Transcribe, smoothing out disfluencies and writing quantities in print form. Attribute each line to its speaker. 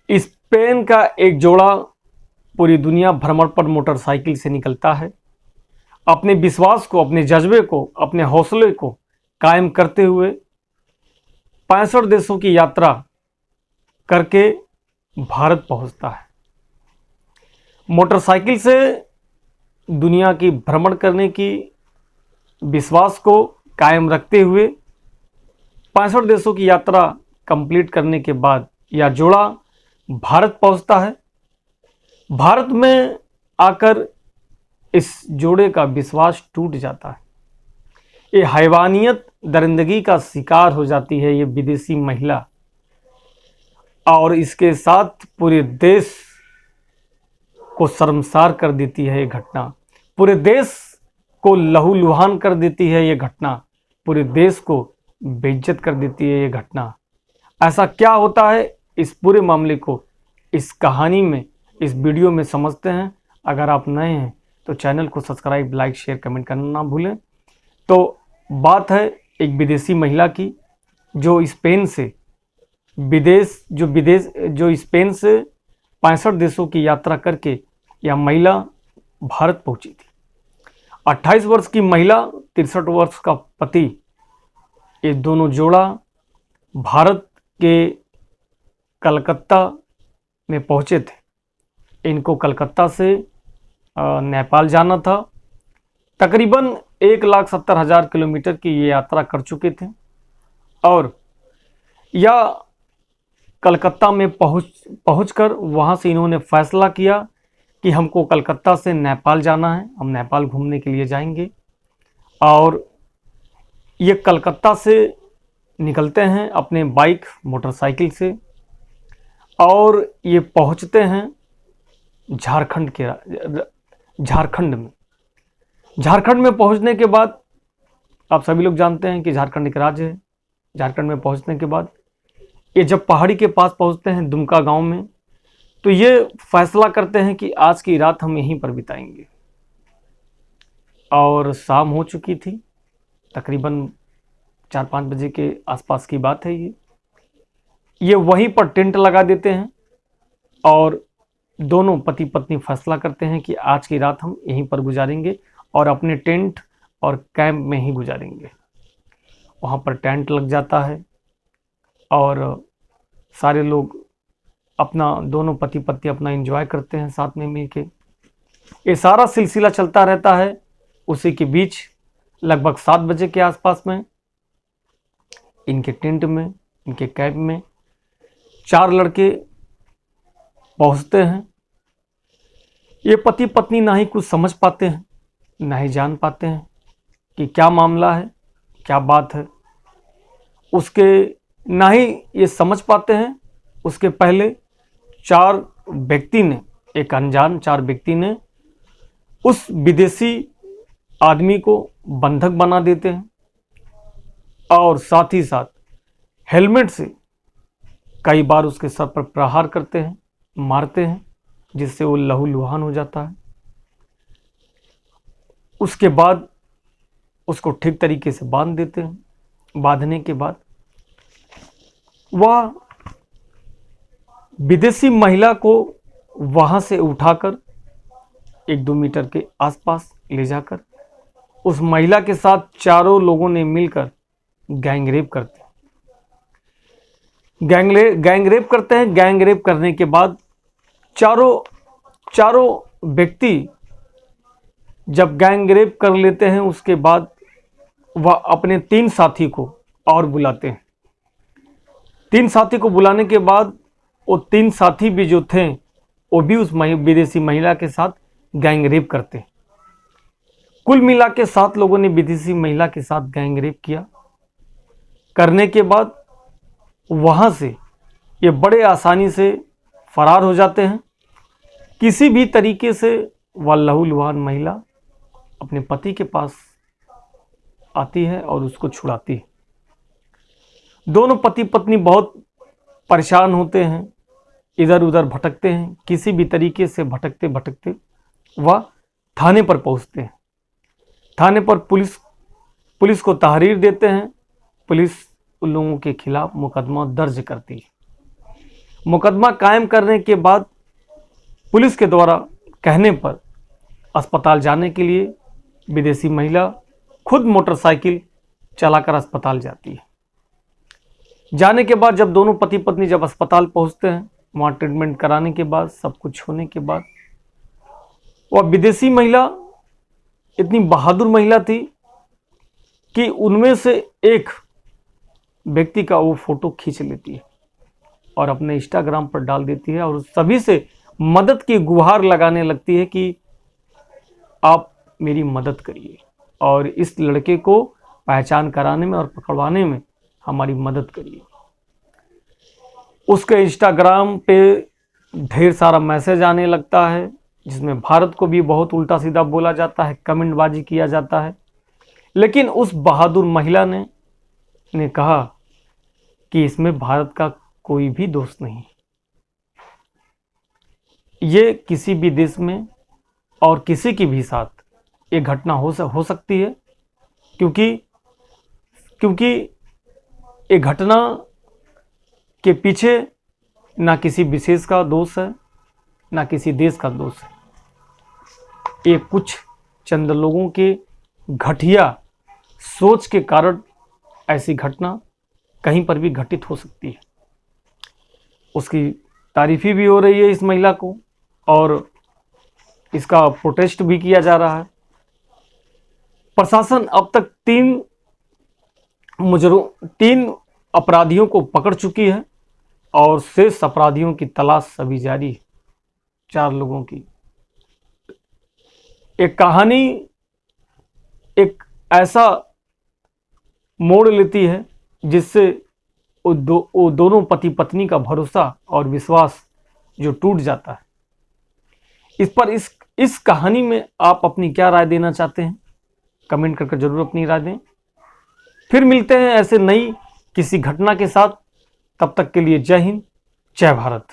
Speaker 1: Spain का एक जोड़ा पूरी दुनिया भ्रमण पर मोटरसाइकिल से निकलता है। अपने विश्वास को, अपने जज्बे को, अपने हौसले को कायम करते हुए 65 देशों की यात्रा करके भारत पहुंचता है। मोटरसाइकिल से दुनिया की भ्रमण करने की विश्वास को कायम रखते हुए 65 देशों की यात्रा कंप्लीट करने के बाद यह जोड़ा भारत पहुंचता है। भारत में आकर इस जोड़े का विश्वास टूट जाता है। ये हैवानियत दरिंदगी का शिकार हो जाती है ये विदेशी महिला, और इसके साथ पूरे देश को शर्मसार कर देती है ये घटना। पूरे देश को लहूलुहान कर देती है ये घटना। पूरे देश को बेइज्जत कर देती है ये घटना। ऐसा क्या होता है, इस पूरे मामले को इस कहानी में, इस वीडियो में समझते हैं। अगर आप नए हैं तो चैनल को सब्सक्राइब, लाइक, शेयर, कमेंट करना ना भूलें। तो बात है एक विदेशी महिला की जो स्पेन से जो स्पेन से 65 देशों की यात्रा करके यह महिला भारत पहुंची थी। 28 वर्ष की महिला, 63 वर्ष का पति, ये दोनों जोड़ा भारत के कलकत्ता में पहुंचे थे। इनको कलकत्ता से नेपाल जाना था। तकरीबन 1,70,000 किलोमीटर की ये यात्रा कर चुके थे और यह कलकत्ता में पहुंचकर वहां से इन्होंने फैसला किया कि हमको कलकत्ता से नेपाल जाना है, हम नेपाल घूमने के लिए जाएंगे। और ये कलकत्ता से निकलते हैं अपने बाइक, मोटरसाइकिल से, और ये पहुंचते हैं झारखंड में। झारखंड में पहुंचने के बाद आप सभी लोग जानते हैं कि झारखंड एक राज्य है। झारखंड में पहुंचने के बाद ये जब पहाड़ी के पास पहुंचते हैं, दुमका गांव में, तो ये फैसला करते हैं कि आज की रात हम यहीं पर बिताएंगे। और शाम हो चुकी थी, तकरीबन 4-5 बजे के आसपास की बात है। ये वहीं पर टेंट लगा देते हैं और दोनों पति पत्नी फैसला करते हैं कि आज की रात हम यहीं पर गुजारेंगे और अपने टेंट और कैंप में ही गुजारेंगे। वहाँ पर टेंट लग जाता है और सारे लोग अपना, दोनों पति पत्नी अपना एंजॉय करते हैं साथ में मिलके। ये सारा सिलसिला चलता रहता है। उसी के बीच लगभग 7 बजे के आसपास में इनके टेंट में, इनके कैंप में 4 लड़के पहुंचते हैं। ये पति पत्नी ना ही कुछ समझ पाते हैं, ना ही जान पाते हैं कि क्या मामला है, क्या बात है। उसके ना ही ये समझ पाते हैं, उसके पहले 4 व्यक्ति ने, एक अनजान 4 व्यक्ति ने उस विदेशी आदमी को बंधक बना देते हैं और साथ ही साथ हेलमेट से कई बार उसके सर पर प्रहार करते हैं, मारते हैं, जिससे वो लहूलुहान हो जाता है। उसके बाद उसको ठीक तरीके से बांध देते हैं। बांधने के बाद वह विदेशी महिला को वहां से उठाकर 1-2 मीटर के आसपास ले जाकर उस महिला के साथ चारों लोगों ने मिलकर गैंगरेप करते हैं। गैंगरेप करते हैं। गैंगरेप करने के बाद चारों व्यक्ति जब गैंगरेप कर लेते हैं, उसके बाद वह अपने 3 साथी को और बुलाते हैं। 3 साथी को बुलाने के बाद वो 3 साथी भी जो थे वो भी उस विदेशी महिला के साथ गैंगरेप करते हैं। कुल मिला के 7 लोगों ने विदेशी महिला के साथ गैंगरेप किया। करने के बाद वहां से ये बड़े आसानी से फरार हो जाते हैं। किसी भी तरीके से वह लहूलुहान महिला अपने पति के पास आती है और उसको छुड़ाती है। दोनों पति पत्नी बहुत परेशान होते हैं, इधर उधर भटकते हैं। किसी भी तरीके से भटकते भटकते वह थाने पर पहुंचते हैं। थाने पर पुलिस को तहरीर देते हैं। पुलिस उन लोगों के खिलाफ मुकदमा दर्ज करती है मुकदमा कायम करने के बाद पुलिस के द्वारा कहने पर अस्पताल जाने के लिए विदेशी महिला खुद मोटरसाइकिल चलाकर अस्पताल जाती है। जाने के बाद जब दोनों पति पत्नी जब अस्पताल पहुंचते हैं, वहाँ ट्रीटमेंट कराने के बाद, सब कुछ होने के बाद, वह विदेशी महिला इतनी बहादुर महिला थी कि उनमें से एक व्यक्ति का वो फोटो खींच लेती है और अपने इंस्टाग्राम पर डाल देती है और सभी से मदद की गुहार लगाने लगती है कि आप मेरी मदद करिए और इस लड़के को पहचान कराने में और पकड़वाने में हमारी मदद करिए। उसके इंस्टाग्राम पे ढेर सारा मैसेज आने लगता है जिसमें भारत को भी बहुत उल्टा सीधा बोला जाता है, कमेंटबाजी किया जाता है। लेकिन उस बहादुर महिला ने कहा कि इसमें भारत का कोई भी दोष नहीं, ये किसी भी देश में और किसी के भी साथ ये घटना हो सकती है, क्योंकि ये घटना के पीछे ना किसी विशेष का दोष है, ना किसी देश का दोष है। ये कुछ चंद लोगों के घटिया सोच के कारण ऐसी घटना कहीं पर भी घटित हो सकती है। उसकी तारीफी भी हो रही है इस महिला को और इसका प्रोटेस्ट भी किया जा रहा है। प्रशासन अब तक तीन अपराधियों को पकड़ चुकी है और शेष अपराधियों की तलाश अभी जारी है। 4 लोगों की एक कहानी एक ऐसा मोड़ लेती है जिससे वो दोनों पति पत्नी का भरोसा और विश्वास जो टूट जाता है। इस कहानी में आप अपनी क्या राय देना चाहते हैं, कमेंट करके जरूर अपनी राय दें। फिर मिलते हैं ऐसे नई किसी घटना के साथ। तब तक के लिए जय हिंद, जय भारत।